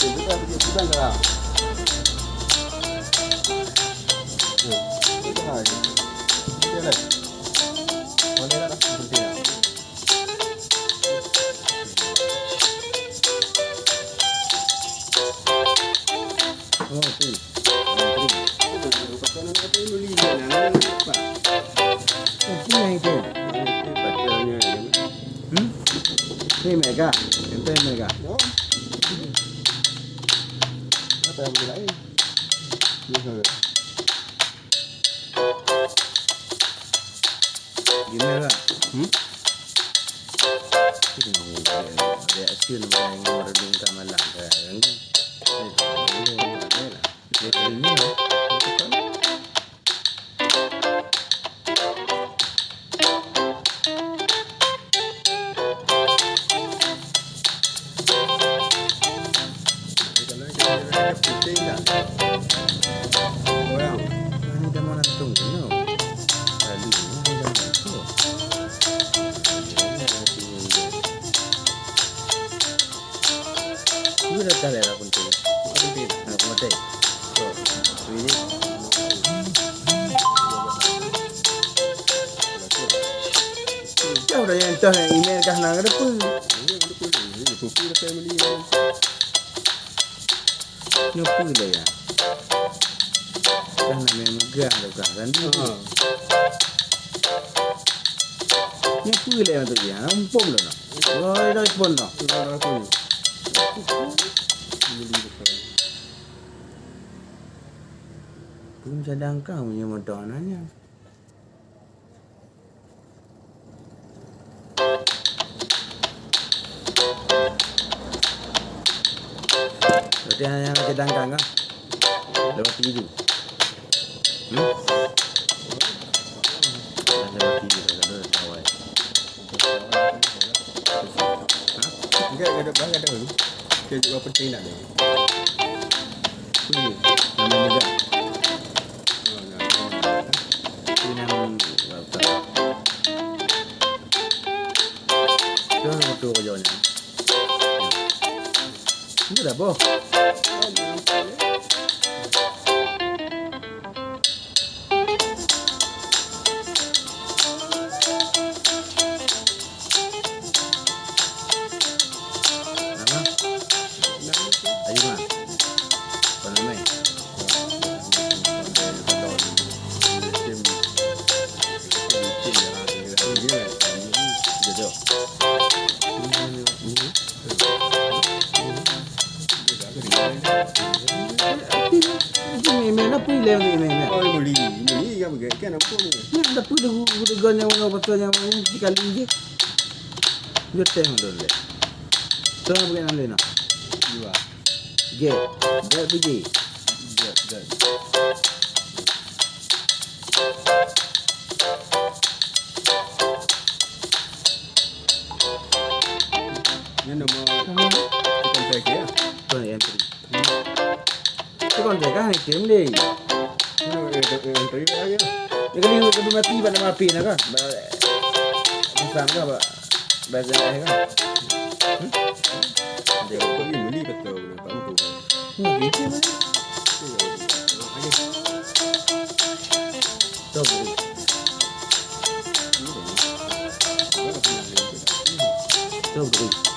kita bukan lah. Itu lagi. Dia lah. Boleh lah, penting lah. Oh, tu. Pasal nak apa beli nak apa? Oh, ini itu. Pasalnya. Ini mega. Itu mega. Oh. Apa yang lain? Ni saja. Gini lah. Ada asyik orang yang merenung kamalan kan. Ini lah. Sudah dah lah penting. Penting. Penting. So, ini. Kau dah yang tahu email kah nak ada pun. Ini ada pun. Ini kopi dah family. Nyopi dah ya. Kah nak megah dah kah kan? Nyopi dah yang tu ya. Ampun dah. Oh, dah pun dah. Dah pun. Belum cadang kau punya motor nanya. Berarti hanya cadang kau kan? Lewat TV. Lewat TV kalau ada tawai. Enggak ada bang ada tu. Dia juga penting nak dia. Ini nama juga. Ini nama apa? Jangan waktu kerjanya. Ini dah boh. Kan apa ni? Ni ada pun dah ganya orang betul yang sekali je. Dia tengok dulu. Tengok bukan nama lain. Dua. G. Dah biji. Dah. Ni nama kontrak ya. Tuan entry. Tu kontrak kan item ni. Entry aja. Ini kali kedua mati pada mapi nak kan? Besar kan pak? Bahasa kan? Dia kau ni beli betul pak Untung. Gitu mana? Coba. Coba.